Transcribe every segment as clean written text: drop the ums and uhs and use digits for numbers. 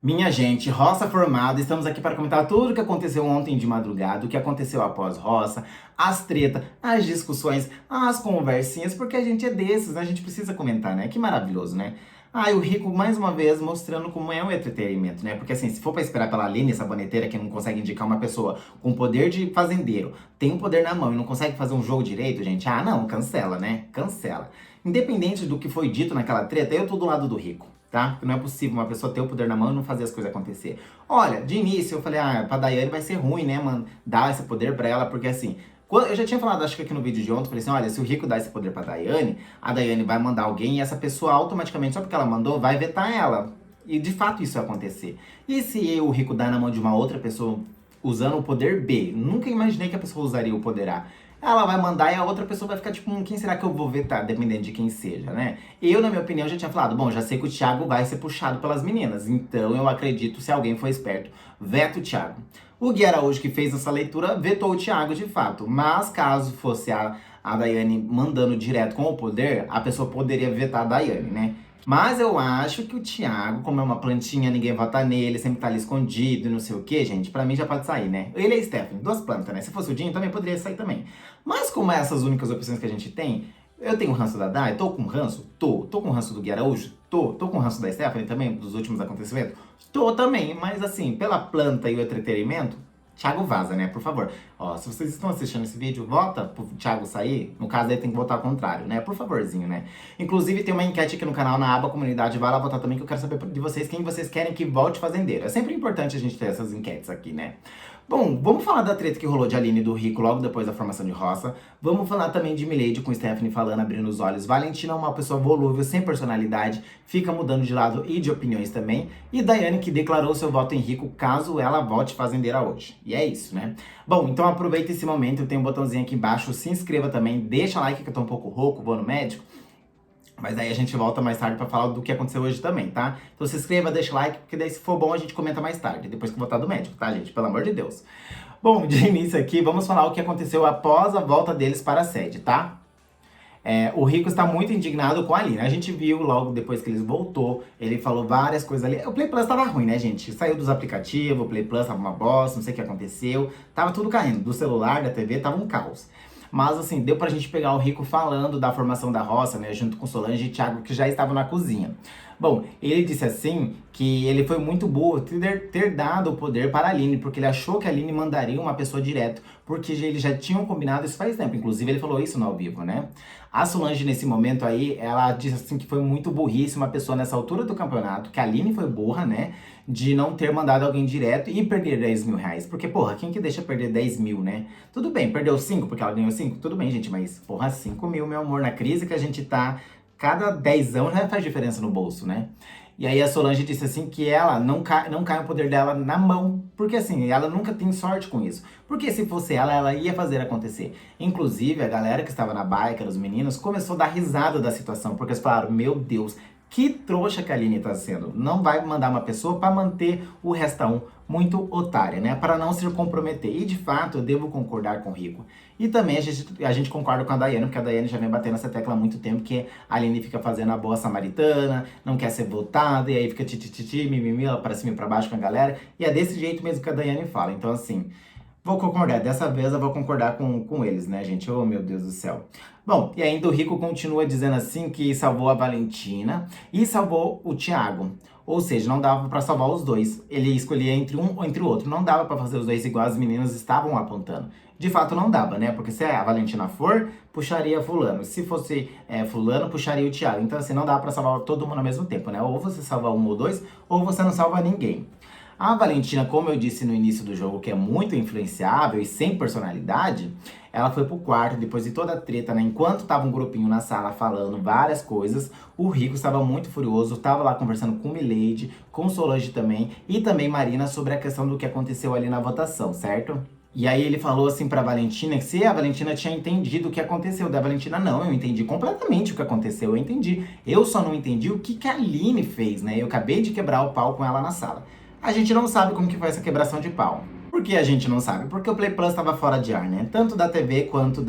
Minha gente, roça formada, estamos aqui para comentar tudo o que aconteceu ontem de madrugada, o que aconteceu após roça, as tretas, as discussões, as conversinhas, porque a gente é desses, né? A gente precisa comentar, né? Que maravilhoso, né? Ah, e o Rico, mais uma vez, mostrando como é um entretenimento, né? Porque assim, se for para esperar pela Aline, essa boneteira que não consegue indicar uma pessoa com poder de fazendeiro, tem um poder na mão e não consegue fazer um jogo direito, gente, ah, não, cancela, né? Cancela. Independente do que foi dito naquela treta, eu tô do lado do Rico. Tá? Porque não é possível uma pessoa ter o poder na mão e não fazer as coisas acontecer. Olha, de início eu falei, pra Daiane vai ser ruim, né, mano? Dar esse poder pra ela, porque assim, eu já tinha falado, acho que aqui no vídeo de ontem, falei assim, olha, se o Rico dá esse poder pra Daiane, a Daiane vai mandar alguém e essa pessoa automaticamente, só porque ela mandou, vai vetar ela. E de fato isso vai acontecer. E se o Rico dá na mão de uma outra pessoa usando o poder B? Nunca imaginei que a pessoa usaria o poder A. Ela vai mandar e a outra pessoa vai ficar tipo, quem será que eu vou vetar? Dependendo de quem seja, né? Eu, na minha opinião, já tinha falado, bom, já sei que o Thiago vai ser puxado pelas meninas. Então eu acredito, se alguém for esperto, veta o Thiago. O Gui Araújo, que fez essa leitura, vetou o Thiago de fato. Mas caso fosse a Daiane mandando direto com o poder, a pessoa poderia vetar a Daiane, né? Mas eu acho que o Thiago, como é uma plantinha, ninguém vota nele, sempre tá ali escondido e não sei o que, gente, pra mim já pode sair, né? Ele é Stephanie, duas plantas, né? Se fosse o Dinho, também poderia sair também. Mas como é essas únicas opções que a gente tem, eu tenho ranço da Dai, tô com ranço? Tô. Tô com ranço do Gui Araújo? Tô. Tô com ranço da Stephanie também, dos últimos acontecimentos? Tô também, mas assim, pela planta e o entretenimento, Thiago vaza, né? Por favor. Ó, se vocês estão assistindo esse vídeo, vota pro Thiago sair. No caso, aí tem que votar ao contrário, né? Por favorzinho, né? Inclusive, tem uma enquete aqui no canal, na aba comunidade. Vai lá votar também, que eu quero saber de vocês quem vocês querem que volte fazendeiro. É sempre importante a gente ter essas enquetes aqui, né? Bom, vamos falar da treta que rolou de Aline e do Rico logo depois da formação de roça. Vamos falar também de Milady com Stephanie falando, abrindo os olhos. Valentina é uma pessoa volúvel, sem personalidade, fica mudando de lado e de opiniões também. E Daiane que declarou seu voto em Rico caso ela vote fazendeira hoje. E é isso, né? Bom, então aproveita esse momento, tem um botãozinho aqui embaixo, se inscreva também, deixa like que eu tô um pouco rouco, vou no médico. Mas aí a gente volta mais tarde pra falar do que aconteceu hoje também, tá? Então se inscreva, deixa o like, porque daí se for bom a gente comenta mais tarde, depois que eu voltar do médico, tá, gente? Pelo amor de Deus. Bom, de início aqui, vamos falar o que aconteceu após a volta deles para a sede, tá? O Rico está muito indignado com a Aline. A gente viu logo depois que eles voltou, ele falou várias coisas ali. O Play Plus tava ruim, né, gente? Saiu dos aplicativos, o Play Plus tava uma bosta, não sei o que aconteceu. Tava tudo caindo, do celular, da TV, tava um caos. Mas assim, deu pra gente pegar o Rico falando da formação da roça, né, junto com Solange e Thiago, que já estavam na cozinha. Bom, ele disse assim que ele foi muito burro ter dado o poder para a Aline, porque ele achou que a Aline mandaria uma pessoa direto, porque eles já tinham combinado isso faz tempo. Inclusive, ele falou isso no ao vivo, né? A Solange, nesse momento aí, ela disse assim que foi muito burrice uma pessoa nessa altura do campeonato, que a Aline foi burra, né? De não ter mandado alguém direto e perder 10 mil reais. Porque, porra, quem que deixa perder 10 mil, né? Tudo bem, perdeu 5 porque ela ganhou 5, tudo bem, gente, mas, porra, 5 mil, meu amor, na crise que a gente tá, cada 10 já faz diferença no bolso, né? E aí a Solange disse assim que ela não cai o poder dela na mão. Porque assim, ela nunca tem sorte com isso. Porque se fosse ela ia fazer acontecer. Inclusive, a galera que estava na bike, os meninos, começou a dar risada da situação. Porque eles falaram, meu Deus, que trouxa que a Aline tá sendo. Não vai mandar uma pessoa para manter o restão muito otária, né? Para não se comprometer. E de fato, eu devo concordar com o Rico. E também a gente concorda com a Daiane, porque a Daiane já vem batendo essa tecla há muito tempo, que a Aline fica fazendo a boa samaritana, não quer ser votada, e aí fica tititi, mimimi, pra cima e pra baixo com a galera. E é desse jeito mesmo que a Daiane fala. Então, assim, vou concordar. Dessa vez eu vou concordar com eles, né, gente? Oh, meu Deus do céu. Bom, e ainda o Rico continua dizendo assim que salvou a Valentina e salvou o Thiago. Ou seja, não dava pra salvar os dois. Ele escolhia entre um ou entre o outro. Não dava pra fazer os dois igual as meninas estavam apontando. De fato não dava, né? Porque se a Valentina for, puxaria fulano. Se fosse fulano, puxaria o Thiago. Então assim, não dá pra salvar todo mundo ao mesmo tempo, né? Ou você salva um ou dois, ou você não salva ninguém. A Valentina, como eu disse no início do jogo, que é muito influenciável e sem personalidade, ela foi pro quarto depois de toda a treta, né? Enquanto tava um grupinho na sala falando várias coisas, o Rico estava muito furioso, tava lá conversando com Milady, com Solange também, e também Marina sobre a questão do que aconteceu ali na votação, certo? E aí ele falou assim pra Valentina que se a Valentina tinha entendido o que aconteceu. Da Valentina, não, eu entendi completamente o que aconteceu, eu entendi. Eu só não entendi o que a Aline fez, né? Eu acabei de quebrar o pau com ela na sala. A gente não sabe como que foi essa quebração de pau. Por que a gente não sabe? Porque o Play Plus estava fora de ar, né? Tanto da TV quanto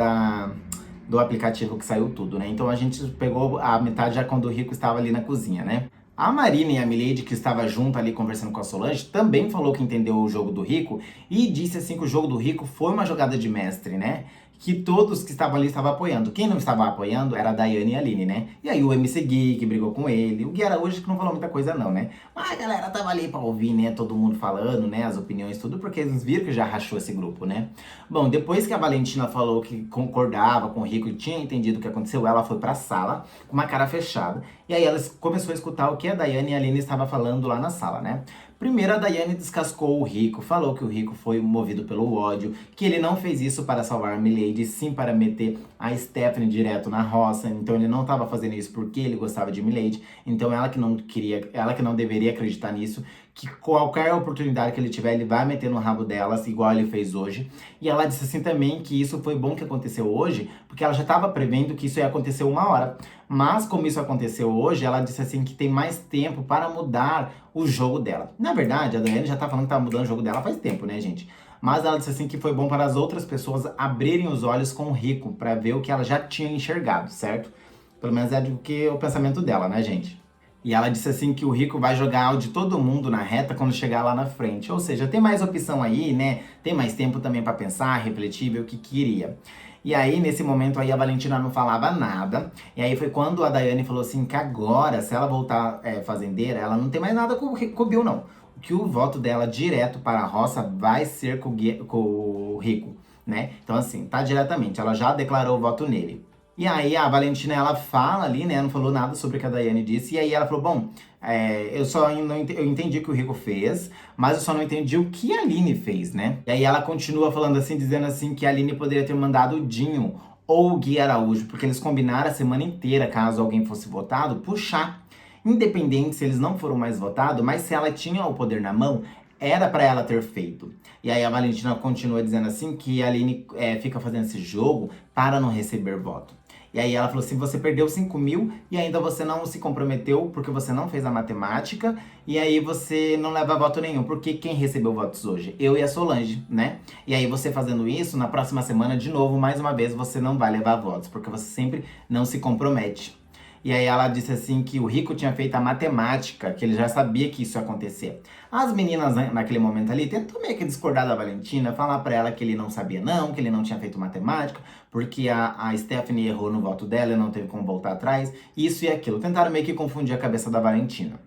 do aplicativo que saiu tudo, né? Então a gente pegou a metade já quando o Rico estava ali na cozinha, né? A Marina e a Milady, que estava junto ali conversando com a Solange, também falou que entendeu o jogo do Rico e disse assim que o jogo do Rico foi uma jogada de mestre, né? Que todos que estavam ali estavam apoiando. Quem não estava apoiando era a Daiane e a Aline, né? E aí o MC Gui, que brigou com ele. O Gui Araújo, que não falou muita coisa não, né? Mas a galera tava ali pra ouvir, né? Todo mundo falando, né? As opiniões, tudo, porque eles viram que já rachou esse grupo, né? Bom, depois que a Valentina falou que concordava com o Rico e tinha entendido o que aconteceu, ela foi pra sala com uma cara fechada. E aí ela começou a escutar o que a Daiane e a Aline estavam falando lá na sala, né? Primeiro a Daiane descascou o Rico, falou que o Rico foi movido pelo ódio, que ele não fez isso para salvar a Milady, sim para meter a Stephanie direto na roça. Então ele não estava fazendo isso porque ele gostava de Milady. Então ela que não queria, ela que não deveria acreditar nisso, que qualquer oportunidade que ele tiver, ele vai meter no rabo delas, igual ele fez hoje. E ela disse assim também que isso foi bom que aconteceu hoje, porque ela já estava prevendo que isso ia acontecer uma hora. Mas como isso aconteceu hoje, ela disse assim que tem mais tempo para mudar o jogo dela. Na verdade, a Daiane já tá falando que tá mudando o jogo dela faz tempo, né, gente? Mas ela disse assim que foi bom para as outras pessoas abrirem os olhos com o Rico, para ver o que ela já tinha enxergado, certo? Pelo menos é do que o pensamento dela, né, gente? E ela disse assim que o Rico vai jogar o de todo mundo na reta quando chegar lá na frente. Ou seja, tem mais opção aí, né? Tem mais tempo também para pensar, refletir, ver o que queria. E aí, nesse momento aí, a Valentina não falava nada. E aí foi quando a Daiane falou assim que agora, se ela voltar fazendeira, ela não tem mais nada com o Bill, não. Que o voto dela direto para a roça vai ser com o Rico, né? Então assim, tá diretamente, ela já declarou o voto nele. E aí a Valentina, ela fala ali, né, não falou nada sobre o que a Daiane disse, e aí ela falou, bom, eu só não eu entendi o que o Rico fez, mas eu só não entendi o que a Aline fez, né? E aí ela continua falando assim, dizendo assim, que a Aline poderia ter mandado o Dinho ou o Gui Araújo, porque eles combinaram a semana inteira, caso alguém fosse votado, puxar. Independente se eles não foram mais votados, mas se ela tinha o poder na mão, era para ela ter feito. E aí a Valentina continua dizendo assim que a Aline fica fazendo esse jogo para não receber voto. E aí ela falou assim, você perdeu 5 mil e ainda você não se comprometeu porque você não fez a matemática e aí você não leva voto nenhum. Porque quem recebeu votos hoje? Eu e a Solange, né? E aí você fazendo isso, na próxima semana, de novo, mais uma vez, você não vai levar votos, porque você sempre não se compromete. E aí ela disse assim que o Rico tinha feito a matemática, que ele já sabia que isso ia acontecer. As meninas, né, naquele momento ali, tentou meio que discordar da Valentina, falar pra ela que ele não sabia não, que ele não tinha feito matemática, porque a Stephanie errou no voto dela e não teve como voltar atrás, isso e aquilo. Tentaram meio que confundir a cabeça da Valentina.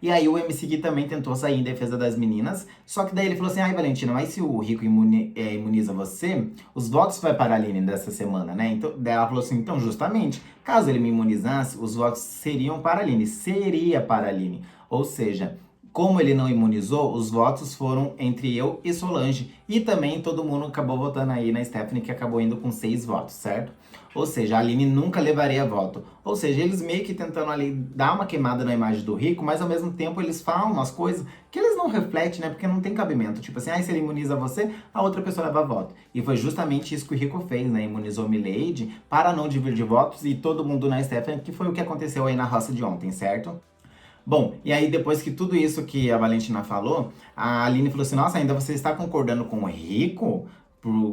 E aí o MC Gui também tentou sair em defesa das meninas, só que daí ele falou assim, ai Valentina, mas se o Rico imuniza você, os votos vai para a Aline dessa semana, né? Então, daí ela falou assim, então justamente, caso ele me imunizasse, os votos seriam para a Aline, seria para a Aline. Ou seja, como ele não imunizou, os votos foram entre eu e Solange. E também todo mundo acabou votando aí na Stephanie, que acabou indo com 6 votos, certo? Ou seja, a Aline nunca levaria voto. Ou seja, eles meio que tentando ali dar uma queimada na imagem do Rico, mas ao mesmo tempo eles falam umas coisas que eles não refletem, né? Porque não tem cabimento. Tipo assim, se ele imuniza você, a outra pessoa leva voto. E foi justamente isso que o Rico fez, né? Imunizou Milady para não dividir votos e todo mundo na Stephanie, que foi o que aconteceu aí na roça de ontem, certo? Bom, e aí depois que tudo isso que a Valentina falou, a Aline falou assim, nossa, ainda você está concordando com o Rico?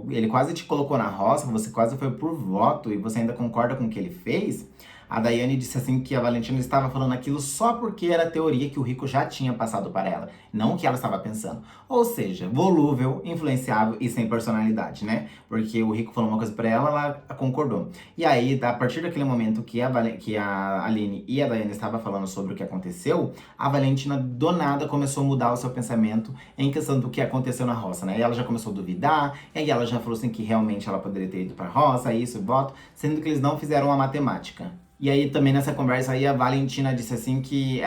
Ele quase te colocou na roça, você quase foi por voto e você ainda concorda com o que ele fez? A Daiane disse assim que a Valentina estava falando aquilo só porque era a teoria que o Rico já tinha passado para ela, não o que ela estava pensando. Ou seja, volúvel, influenciável e sem personalidade, né? Porque o Rico falou uma coisa para ela, ela concordou. E aí, a partir daquele momento que a Aline e a Daiane estavam falando sobre o que aconteceu, a Valentina do nada começou a mudar o seu pensamento em questão do que aconteceu na roça, né? E ela já começou a duvidar, e aí ela já falou assim que realmente ela poderia ter ido para a roça, isso, voto, sendo que eles não fizeram a matemática. E aí também nessa conversa aí a Valentina disse assim que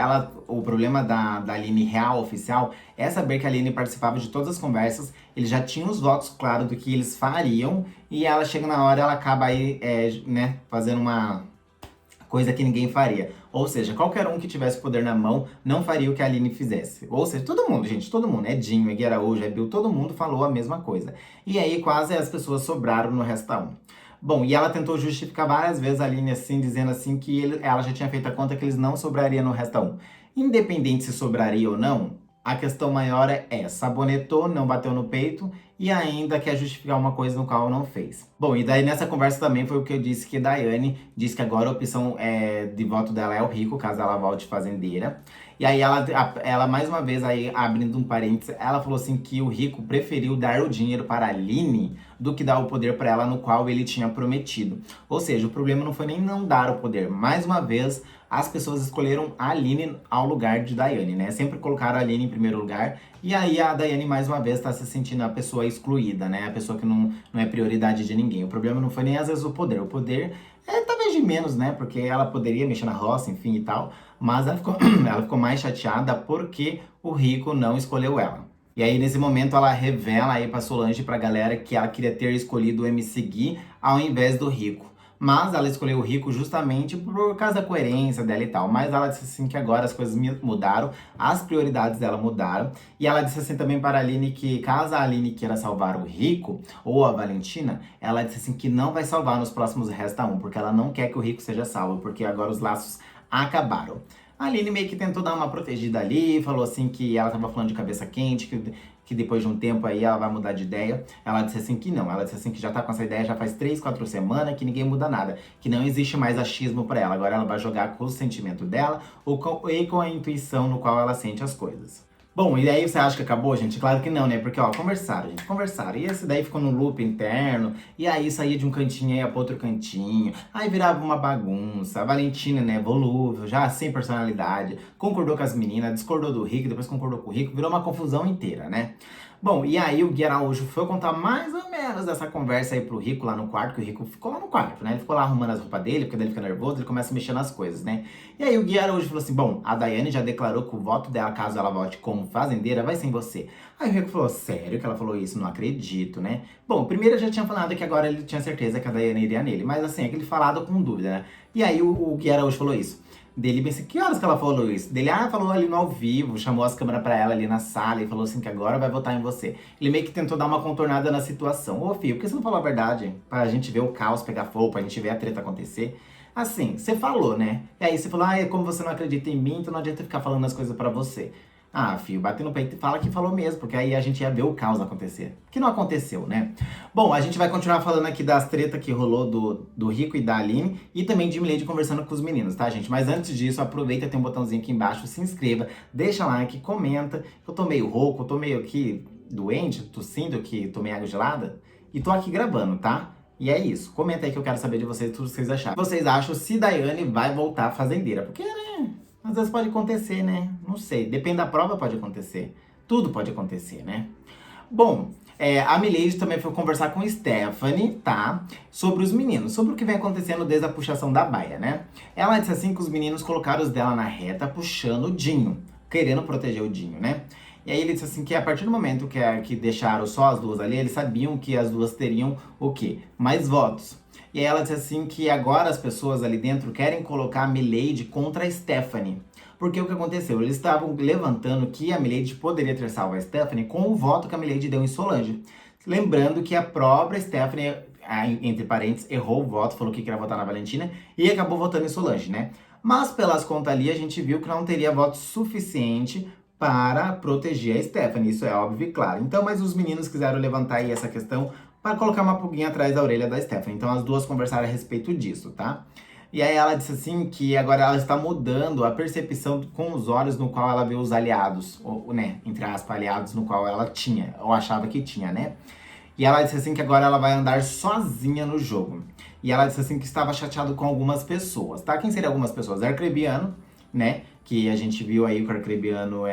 o problema da Aline real, oficial, é saber que a Aline participava de todas as conversas, eles já tinham os votos claros do que eles fariam, e ela chega na hora, ela acaba aí, né, fazendo uma coisa que ninguém faria. Ou seja, qualquer um que tivesse poder na mão não faria o que a Aline fizesse. Ou seja, todo mundo, gente, todo mundo, é Dinho, é Gui Araújo, é Bill, todo mundo falou a mesma coisa. E aí quase as pessoas sobraram no resta um. Bom, e ela tentou justificar várias vezes a Aline assim, dizendo assim que ela já tinha feito a conta que eles não sobrariam no resta um. Independente se sobraria ou não, A questão maior sabonetou, não bateu no peito e ainda quer justificar uma coisa no qual não fez. Bom, e daí nessa conversa também foi o que eu disse que Daiane disse que agora a opção de voto dela é o Rico, caso ela volte fazendeira. E aí ela mais uma vez, aí abrindo um parênteses, ela falou assim que o Rico preferiu dar o dinheiro para a Aline do que dar o poder para ela no qual ele tinha prometido. Ou seja, o problema não foi nem não dar o poder. Mais uma vez, as pessoas escolheram a Aline ao lugar de Daiane, né? Sempre colocaram a Aline em primeiro lugar. E aí a Daiane, mais uma vez, tá se sentindo a pessoa excluída, né? A pessoa que não é prioridade de ninguém. O problema não foi nem às vezes o poder. O poder talvez de menos, né? Porque ela poderia mexer na roça, enfim e tal. Mas ela ficou, ela ficou mais chateada porque o Rico não escolheu ela. E aí, nesse momento, ela revela aí pra Solange e pra galera que ela queria ter escolhido o MC Gui ao invés do Rico. Mas ela escolheu o Rico justamente por causa da coerência dela e tal. Mas ela disse assim que agora as coisas mudaram, as prioridades dela mudaram. E ela disse assim também para a Aline que caso a Aline queira salvar o Rico, ou a Valentina, ela disse assim que não vai salvar nos próximos Resta 1, porque ela não quer que o Rico seja salvo, porque agora os laços acabaram. A Aline meio que tentou dar uma protegida ali, falou assim que ela tava falando de cabeça quente, que depois de um tempo aí ela vai mudar de ideia. Ela disse assim que não, ela disse assim que já tá com essa ideia já faz 3, 4 semanas, que ninguém muda nada, que não existe mais achismo pra ela. Agora ela vai jogar com o sentimento dela e com a intuição no qual ela sente as coisas. Bom, e aí você acha que acabou, gente? Claro que não, né? Porque, ó, conversaram, gente, conversaram. E esse daí ficou no loop interno, e aí saía de um cantinho e ia pro outro cantinho. Aí virava uma bagunça. A Valentina, né, volúvel, já sem personalidade, concordou com as meninas, discordou do Rico, depois concordou com o Rico, virou uma confusão inteira, né? Bom, e aí o Gui Araújo foi contar mais ou menos dessa conversa aí pro Rico lá no quarto, que o Rico ficou lá no quarto, né? Ele ficou lá arrumando as roupas dele, porque daí ele fica nervoso, ele começa a mexer nas coisas, né? E aí o Gui Araújo falou assim, bom, a Daiane já declarou que o voto dela, caso ela vote como fazendeira, vai ser em você. Aí o Rico falou, sério que ela falou isso? Não acredito, né? Bom, primeiro eu já tinha falado que agora ele tinha certeza que a Daiane iria nele, mas assim, aquele falado com dúvida, né? E aí o Gui Araújo falou isso. Dele, pensei, que horas que ela falou isso? Dele, falou ali no ao vivo, chamou as câmeras pra ela ali na sala e falou assim que agora vai votar em você. Ele meio que tentou dar uma contornada na situação. Ô, filho, por que você não falou a verdade? Pra gente ver o caos pegar fogo, pra gente ver a treta acontecer. Assim, você falou, né? E aí você falou, como você não acredita em mim, então não adianta ficar falando as coisas pra você. Ah, filho, bate no peito e fala que falou mesmo, porque aí a gente ia ver o caos acontecer. Que não aconteceu, né? Bom, a gente vai continuar falando aqui das tretas que rolou do Rico e da Aline e também de Milady conversando com os meninos, tá, gente? Mas antes disso, aproveita, tem um botãozinho aqui embaixo, se inscreva, deixa like, comenta. Eu tô meio rouco, eu tô meio aqui doente, tossindo, que tomei água gelada e tô aqui gravando, tá? E é isso. Comenta aí que eu quero saber de vocês tudo que vocês acharam. Vocês acham se Daiane vai voltar fazendeira? Porque, né? Às vezes pode acontecer, né? Não sei. Depende da prova, pode acontecer. Tudo pode acontecer, né? Bom, a Milady também foi conversar com Stephanie, tá? Sobre os meninos, sobre o que vem acontecendo desde a puxação da baia, né? Ela disse assim que os meninos colocaram os dela na reta, puxando o Dinho, querendo proteger o Dinho, né? E aí ele disse assim que a partir do momento que deixaram só as duas ali, eles sabiam que as duas teriam o quê? Mais votos. E aí ela disse assim que agora as pessoas ali dentro querem colocar a Milady contra a Stephanie. Porque o que aconteceu? Eles estavam levantando que a Milady poderia ter salvo a Stephanie com o voto que a Milady deu em Solange. Lembrando que a própria Stephanie, entre parênteses, errou o voto, falou que queria votar na Valentina e acabou votando em Solange, né? Mas pelas contas ali a gente viu que não teria voto suficiente para proteger a Stephanie, isso é óbvio e claro. Então, mas os meninos quiseram levantar aí essa questão para colocar uma pulguinha atrás da orelha da Stephanie. Então as duas conversaram a respeito disso, tá? E aí ela disse assim que agora ela está mudando a percepção com os olhos no qual ela vê os aliados, ou, né, entre aspas, aliados no qual ela tinha, ou achava que tinha, né? E ela disse assim que agora ela vai andar sozinha no jogo. E ela disse assim que estava chateado com algumas pessoas, tá? Quem seriam algumas pessoas? Arcrebiano, né? Que a gente viu aí que o Arcrebiano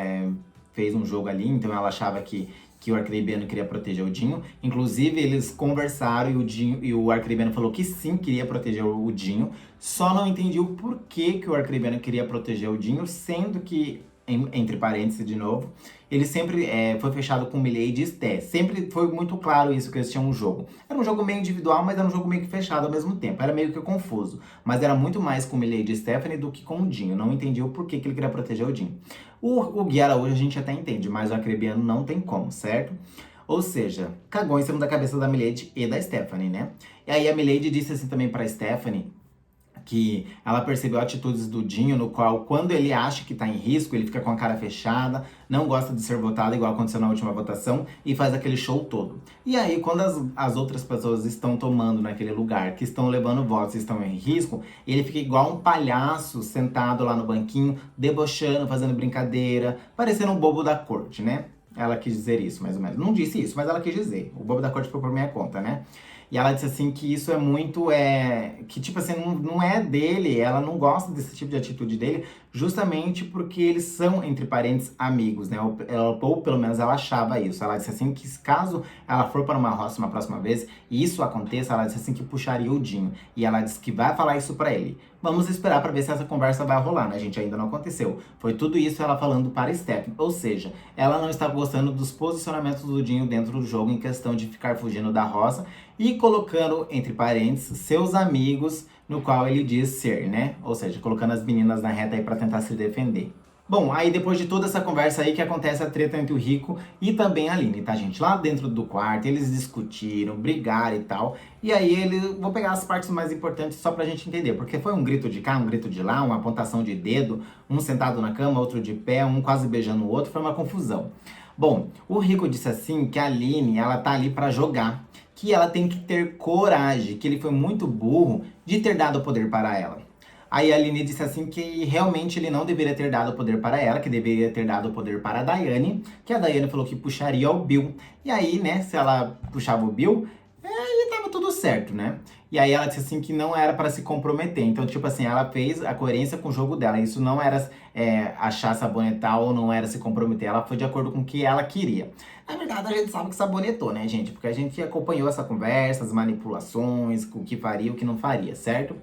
fez um jogo ali, então ela achava que o Arcrebiano queria proteger o Dinho. Inclusive, eles conversaram e o Arcrebiano falou que sim, queria proteger o Dinho. Só não entendi o porquê que o Arcrebiano queria proteger o Dinho, sendo que, entre parênteses de novo, ele sempre foi fechado com Milady e Sté. Sempre foi muito claro isso, que eles tinham um jogo. Era um jogo meio individual, mas era um jogo meio que fechado ao mesmo tempo. Era meio que confuso. Mas era muito mais com Milady e Stephanie do que com o Dinho. Não entendi o porquê que ele queria proteger o Dinho. O Gui Araújo a gente até entende, mas o Arcrebiano não tem como, certo? Ou seja, cagou em cima da cabeça da Milady e da Stephanie, né? E aí a Milady disse assim também pra Stephanie que ela percebeu atitudes do Dinho, no qual, quando ele acha que tá em risco, ele fica com a cara fechada, não gosta de ser votado, igual aconteceu na última votação, e faz aquele show todo. E aí, quando as outras pessoas estão tomando naquele lugar, que estão levando votos e estão em risco, ele fica igual um palhaço sentado lá no banquinho, debochando, fazendo brincadeira, parecendo um bobo da corte, né? Ela quis dizer isso, mais ou menos. Não disse isso, mas ela quis dizer. O bobo da corte foi por minha conta, né? E ela disse assim que isso é muito, que tipo assim, não é dele, ela não gosta desse tipo de atitude dele, justamente porque eles são, entre parentes, amigos, né? Ou pelo menos ela achava isso. Ela disse assim que caso ela for para uma roça uma próxima vez e isso aconteça, ela disse assim que puxaria o Dinho. E ela disse que vai falar isso pra ele. Vamos esperar pra ver se essa conversa vai rolar, né, gente? Ainda não aconteceu. Foi tudo isso ela falando para Stephanie. Ou seja, ela não está gostando dos posicionamentos do Dinho dentro do jogo em questão de ficar fugindo da roça e colocando, entre parênteses, seus amigos, no qual ele diz ser, né? Ou seja, colocando as meninas na reta aí pra tentar se defender. Bom, aí depois de toda essa conversa aí que acontece a treta entre o Rico e também a Aline, tá, gente? Lá dentro do quarto, eles discutiram, brigaram e tal. E aí vou pegar as partes mais importantes só pra gente entender, porque foi um grito de cá, um grito de lá, uma apontação de dedo, um sentado na cama, outro de pé, um quase beijando o outro, foi uma confusão. Bom, o Rico disse assim que a Aline, ela tá ali pra jogar, que ela tem que ter coragem, que ele foi muito burro de ter dado o poder para ela. Aí a Aline disse assim que realmente ele não deveria ter dado o poder para ela, que deveria ter dado o poder para a Daiane, que a Daiane falou que puxaria o Bill. E aí, né, se ela puxava o Bill, aí tava tudo certo, né? E aí ela disse assim que não era para se comprometer. Então, tipo assim, ela fez a coerência com o jogo dela. Isso não era achar sabonetar ou não era se comprometer. Ela foi de acordo com o que ela queria. Na verdade, a gente sabe que sabonetou, né, gente? Porque a gente acompanhou essa conversa, as manipulações, o que faria, o que não faria, certo?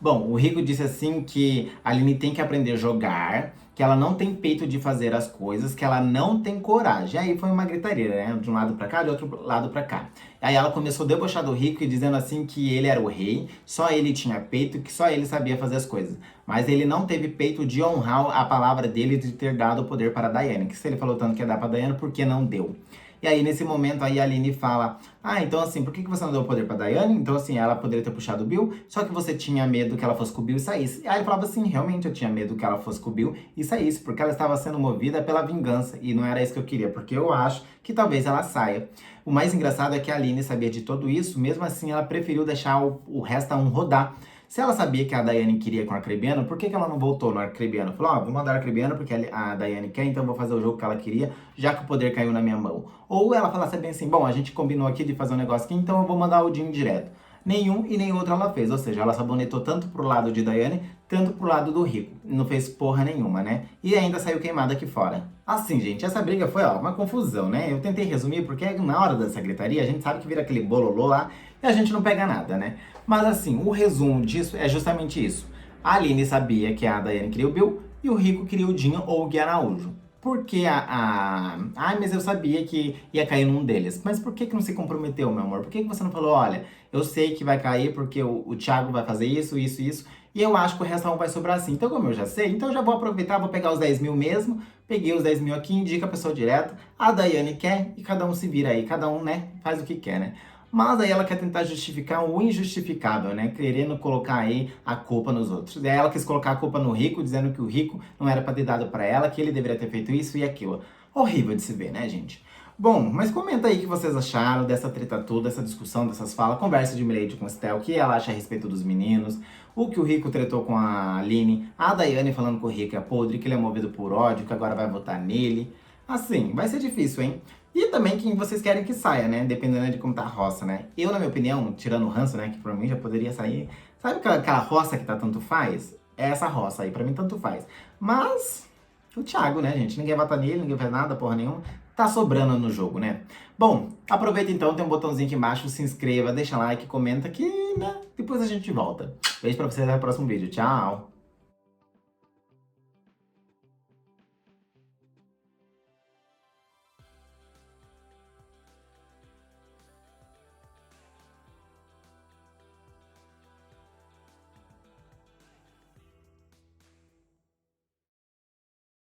Bom, o Rico disse assim que a Aline tem que aprender a jogar, que ela não tem peito de fazer as coisas, que ela não tem coragem. Aí foi uma gritaria, né? De um lado pra cá, de outro lado pra cá. Aí ela começou a debochar do Rico e dizendo assim que ele era o rei, só ele tinha peito, que só ele sabia fazer as coisas. Mas ele não teve peito de honrar a palavra dele de ter dado o poder para a Daiane. Que se ele falou tanto que ia dar pra Daiane, por que não deu? E aí, nesse momento, aí a Aline fala: ah, então assim, por que você não deu o poder pra Daiane? Então assim, ela poderia ter puxado o Bill, só que você tinha medo que ela fosse com o Bill e saísse. E aí ele falava assim: realmente eu tinha medo que ela fosse com o Bill e saísse, porque ela estava sendo movida pela vingança. E não era isso que eu queria, porque eu acho que talvez ela saia. O mais engraçado é que a Aline sabia de tudo isso, mesmo assim ela preferiu deixar o Resta 1 rodar. Se ela sabia que a Daiane queria com o Arcrebiano, por que ela não voltou no Arcrebiano? Falou, ó, vou mandar o Arcrebiano porque a Daiane quer, então eu vou fazer o jogo que ela queria, já que o poder caiu na minha mão. Ou ela falasse bem assim, bom, a gente combinou aqui de fazer um negócio aqui, então eu vou mandar o Dinho direto. Nenhum e nem outro ela fez, ou seja, ela sabonetou tanto pro lado de Daiane, tanto pro lado do Rico. Não fez porra nenhuma, né? E ainda saiu queimada aqui fora. Assim, gente, essa briga foi, ó, uma confusão, né? Eu tentei resumir porque na hora dessa gritaria a gente sabe que vira aquele bololô lá e a gente não pega nada, né? Mas assim, o resumo disso é justamente isso. A Aline sabia que a Daiane queria o Bill e o Rico queria o Dinho ou o Gui Araújo. Porque Ai, mas eu sabia que ia cair num deles. Mas por que não se comprometeu, meu amor? Por que você não falou, olha, eu sei que vai cair porque o Thiago vai fazer isso, isso, isso. E eu acho que o resto não vai sobrar assim. Então, como eu já sei, então eu já vou aproveitar, vou pegar os 10 mil mesmo. Peguei os 10 mil aqui, indica a pessoa direto. A Daiane quer e cada um se vira aí. Cada um, né, faz o que quer, né? Mas aí ela quer tentar justificar o injustificável, né? Querendo colocar aí a culpa nos outros. E aí ela quis colocar a culpa no Rico, dizendo que o Rico não era pra ter dado pra ela, que ele deveria ter feito isso e aquilo. Horrível de se ver, né, gente? Bom, mas comenta aí o que vocês acharam dessa treta toda, dessa discussão, dessas falas, conversa de Milady com a Estel, o que ela acha a respeito dos meninos, o que o Rico tretou com a Aline, a Daiane falando que o Rico é podre, que ele é movido por ódio, que agora vai votar nele. Assim, vai ser difícil, hein? E também quem vocês querem que saia, né? Dependendo de como tá a roça, né? Eu, na minha opinião, tirando o ranço, né? Que pra mim já poderia sair. Sabe aquela roça que tá tanto faz? É essa roça aí, pra mim tanto faz. Mas, o Thiago, né, gente? Ninguém vota nele, ninguém faz nada, porra nenhuma. Tá sobrando no jogo, né? Bom, aproveita então, tem um botãozinho aqui embaixo, se inscreva, deixa like, comenta que, né? Depois a gente volta. Beijo pra vocês, até o próximo vídeo. Tchau!